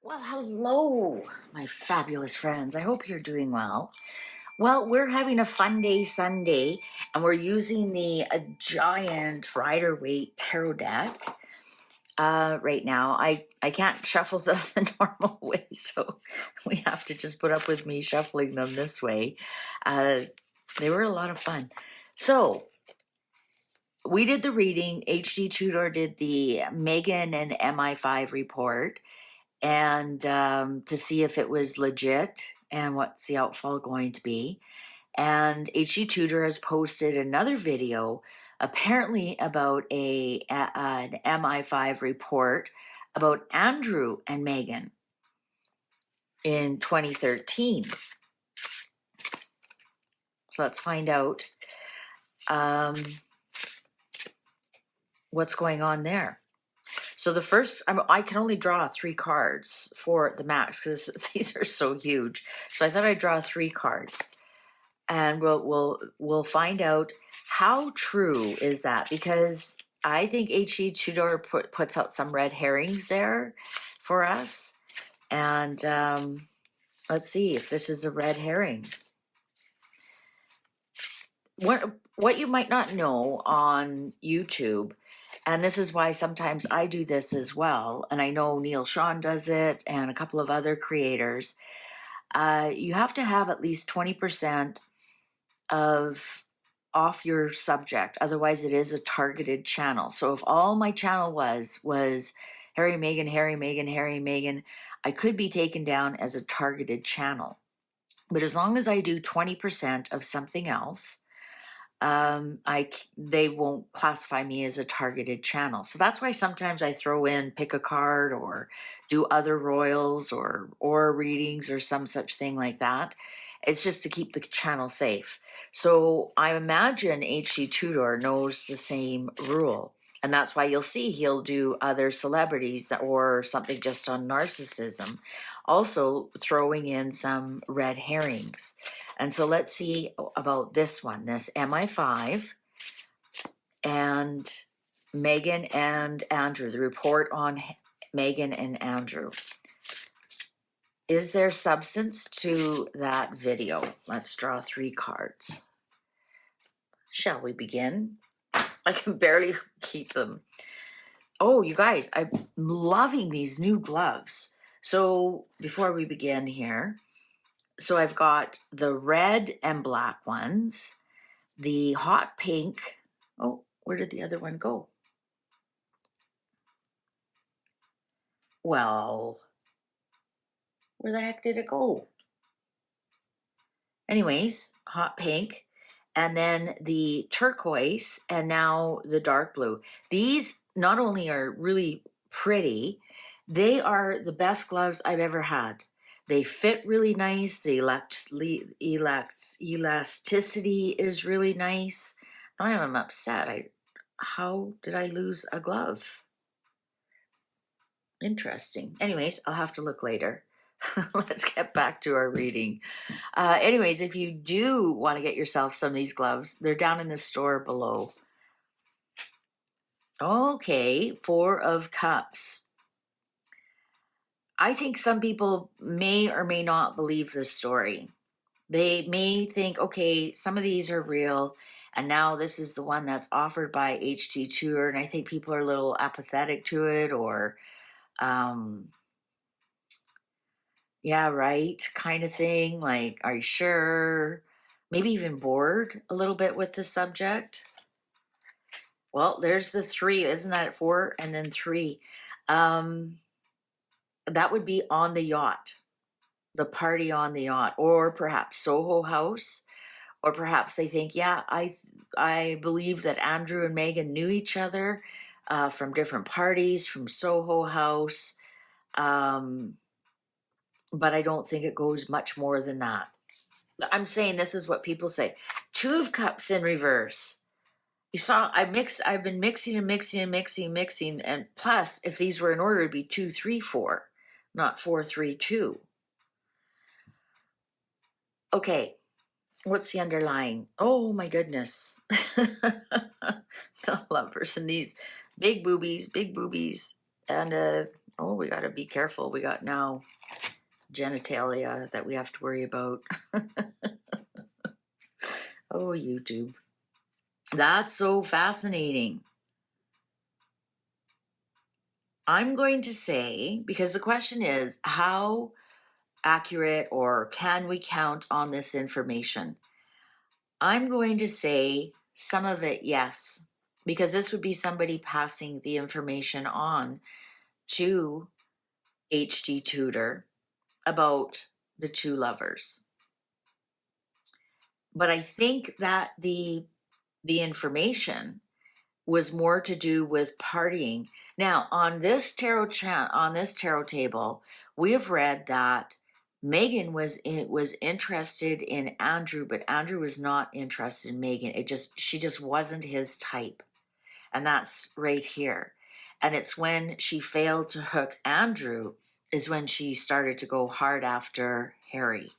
Well, hello, my fabulous friends. I hope you're doing well. Well, we're having a fun day Sunday, and we're using the giant Rider-Waite tarot deck right now. I can't shuffle them the normal way, so we have to just put up with me shuffling them this way. They were a lot of fun. So we did the reading. HD Tudor did the Meghan and MI5 report, and to see if it was legit and what's the outfall going to be. And HG Tudor has posted another video, apparently about an MI5 report about Andrew and Meghan in 2013. So let's find out what's going on there. So the first, I can only draw 3 cards for the max because these are so huge. So I thought I'd draw 3 cards, and we'll find out how true is that, because I think HG Tudor puts out some red herrings there for us, and let's see if this is a red herring. What you might not know on YouTube, and this is why sometimes I do this as well, and I know Neil Sean does it and a couple of other creators, you have to have at least 20% off your subject, otherwise it is a targeted channel. So if all my channel was Harry, Meghan, Harry, Meghan, Harry, Meghan, I could be taken down as a targeted channel. But as long as I do 20% of something else, they won't classify me as a targeted channel. So that's why sometimes I throw in pick a card or do other royals or readings or some such thing like that. It's just to keep the channel safe. So I imagine HG Tudor knows the same rule. And that's why you'll see he'll do other celebrities or something just on narcissism, also throwing in some red herrings. And so let's see about this one, this MI5 and Meghan and Andrew, the report on Meghan and Andrew. Is there substance to that video? Let's draw 3 cards. Shall we begin? I can barely keep them. Oh, you guys, I'm loving these new gloves. So before we begin here, so I've got the red and black ones, the hot pink. Oh, where did the other one go? Well, where the heck did it go? Anyways, hot pink, and then the turquoise, and now the dark blue. These not only are really pretty, they are the best gloves I've ever had. They fit really nice. The elasticity is really nice. I am upset. How did I lose a glove? Interesting. Anyways, I'll have to look later. Let's get back to our reading. Anyways, if you do want to get yourself some of these gloves, they're down in the store below. Okay, 4 of Cups. I think some people may or may not believe this story. They may think, okay, some of these are real, and now this is the one that's offered by HG Tudor, and I think people are a little apathetic to it, or yeah, right, kind of thing. Like, are you sure? Maybe even bored a little bit with the subject. Well, there's the 3. Isn't that 4 and then 3? That would be on the yacht, the party on the yacht, or perhaps Soho House, or perhaps they think, yeah, I believe that Andrew and Meghan knew each other from different parties, from Soho House. But I don't think it goes much more than that. I'm saying this is what people say. 2 of Cups in reverse. You saw, I've been mixing and mixing and mixing. And plus, if these were in order, it'd be 2, 3, 4, not 4, 3, 2. Okay, what's the underlying? Oh my goodness. The lovers and these big boobies, and Oh, we got to be careful. We got now genitalia that we have to worry about. Oh, YouTube. That's so fascinating. I'm going to say, because the question is, how accurate or can we count on this information? I'm going to say some of it, yes, because this would be somebody passing the information on to HD Tudor about the two lovers. But I think that the information was more to do with partying. Now, on this tarot table, we have read that Meghan was interested in Andrew, but Andrew was not interested in Meghan. She just wasn't his type. And that's right here. And it's when she failed to hook Andrew is when she started to go hard after Harry.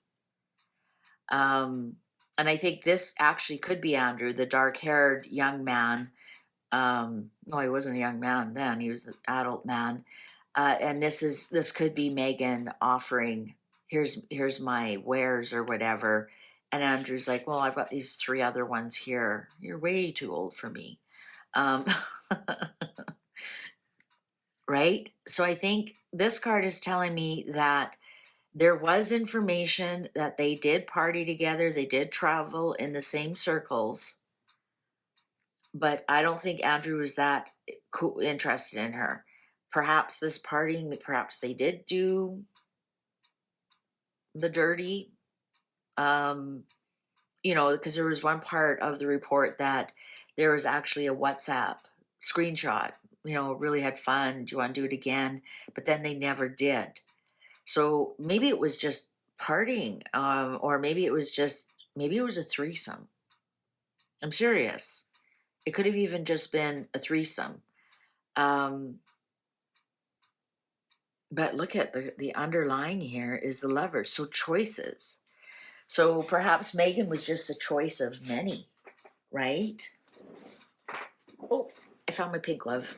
And I think this actually could be Andrew, the dark-haired young man. No, he wasn't a young man then. He was an adult man. And this could be Meghan offering, here's my wares or whatever. And Andrew's like, well, I've got these 3 other ones here. You're way too old for me. Right? So I think this card is telling me that there was information that they did party together. They did travel in the same circles. But I don't think Andrew was that interested in her. Perhaps this partying, perhaps they did do the dirty. Because there was one part of the report that there was actually a WhatsApp screenshot, really had fun. Do you want to do it again? But then they never did. So maybe it was just partying, or maybe it was a threesome. I'm serious. It could have even just been a threesome. But look at the underlying here is the lovers. So choices. So perhaps Meghan was just a choice of many, right? Oh, I found my pink glove.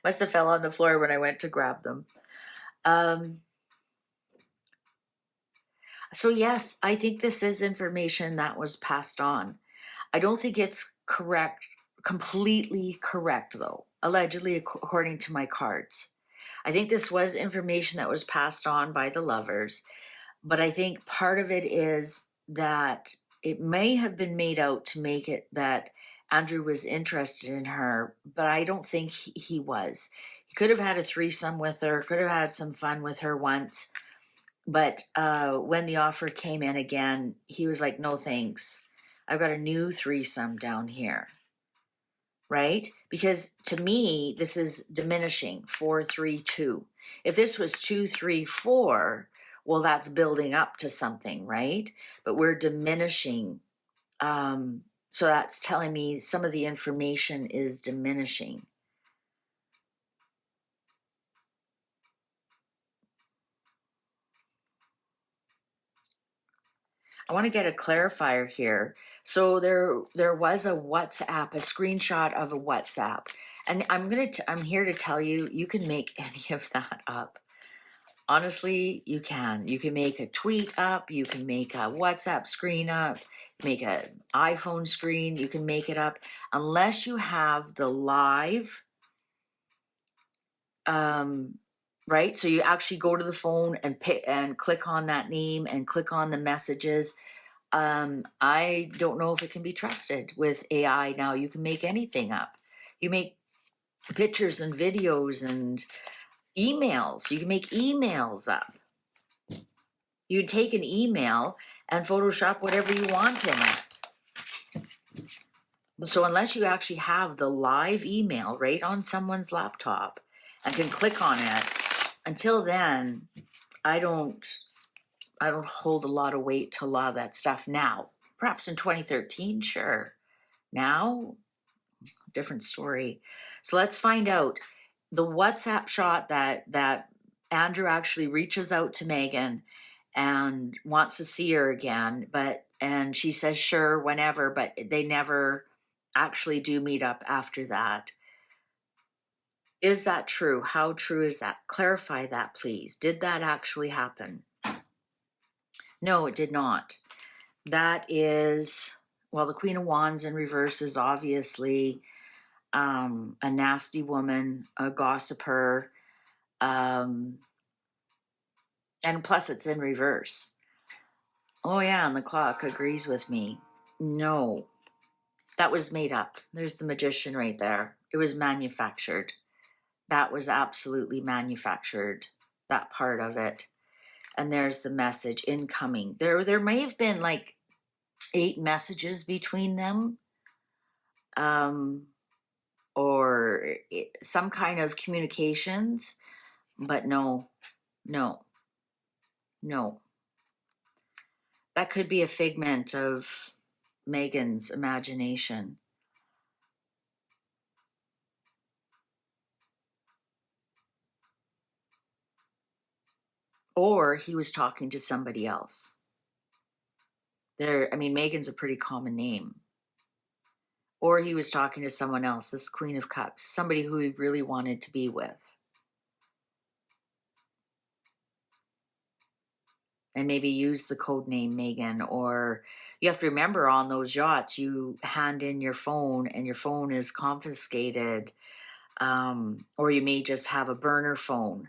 Must have fell on the floor when I went to grab them. So yes, I think this is information that was passed on. I don't think it's completely correct though, allegedly according to my cards. I think this was information that was passed on by the lovers, but I think part of it is that it may have been made out to make it that Andrew was interested in her, but I don't think he was. He could have had a threesome with her, could have had some fun with her once, but when the offer came in again, he was like, no thanks. I've got a new threesome down here. Right? Because to me, this is diminishing 4, 3, 2. If this was 2, 3, 4, well, that's building up to something, right? But we're diminishing. So that's telling me some of the information is diminishing. I want to get a clarifier here. So there was a WhatsApp, a screenshot of a WhatsApp. And I'm here to tell you, you can make any of that up. Honestly, you can. You can make a tweet up, you can make a WhatsApp screen up, make an iPhone screen, you can make it up. Unless you have the live, right? So you actually go to the phone and click on that name and click on the messages. I don't know if it can be trusted with AI now. You can make anything up. You make pictures and videos and emails. You can make emails up. You take an email and Photoshop whatever you want in it. So unless you actually have the live email right on someone's laptop and can click on it, until then, I don't hold a lot of weight to a lot of that stuff now. Perhaps in 2013, sure. Now, different story. So let's find out the WhatsApp shot that Andrew actually reaches out to Meghan and wants to see her again, and she says sure whenever, but they never actually do meet up after that. Is that true? How true is that? Clarify that, please. Did that actually happen? No, it did not. That is, well, the Queen of Wands in reverse is obviously a nasty woman, a gossiper, and plus it's in reverse. Oh yeah, and the clock agrees with me. No, that was made up. There's the Magician right there. It was manufactured. That was absolutely manufactured, that part of it. And there's the message incoming. There may have been like 8 messages between them, or some kind of communications, but no, no, no. That could be a figment of Meghan's imagination. Or he was talking to somebody else. I mean, Meghan's a pretty common name. Or he was talking to someone else, this Queen of Cups, somebody who he really wanted to be with. And maybe use the code name Meghan. Or you have to remember, on those yachts, you hand in your phone and your phone is confiscated. Or you may just have a burner phone.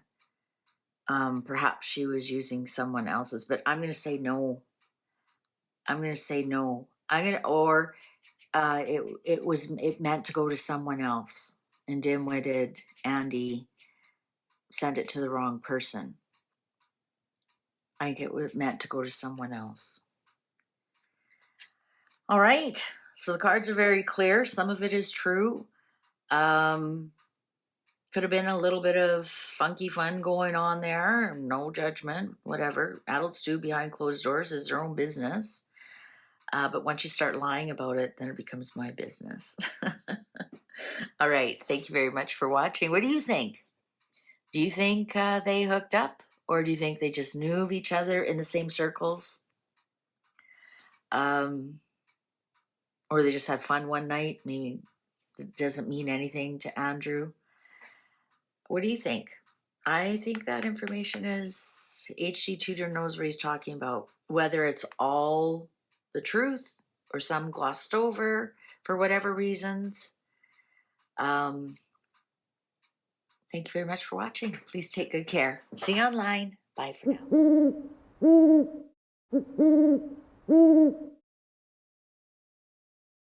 Perhaps she was using someone else's, but I'm going to say no. I'm going to say no. It meant to go to someone else, and dim-witted Andy sent it to the wrong person. I think it was meant to go to someone else. All right, so the cards are very clear. Some of it is true. Could have been a little bit of funky fun going on there. No judgment, whatever. Adults do behind closed doors is their own business. But once you start lying about it, then it becomes my business. All right, thank you very much for watching. What do you think? Do you think they hooked up? Or do you think they just knew of each other in the same circles? Or they just had fun one night? Maybe it doesn't mean anything to Andrew. What do you think? I think that information is, H.G. Tudor knows what he's talking about. Whether it's all the truth or some glossed over for whatever reasons. Thank you very much for watching. Please take good care. See you online. Bye for now.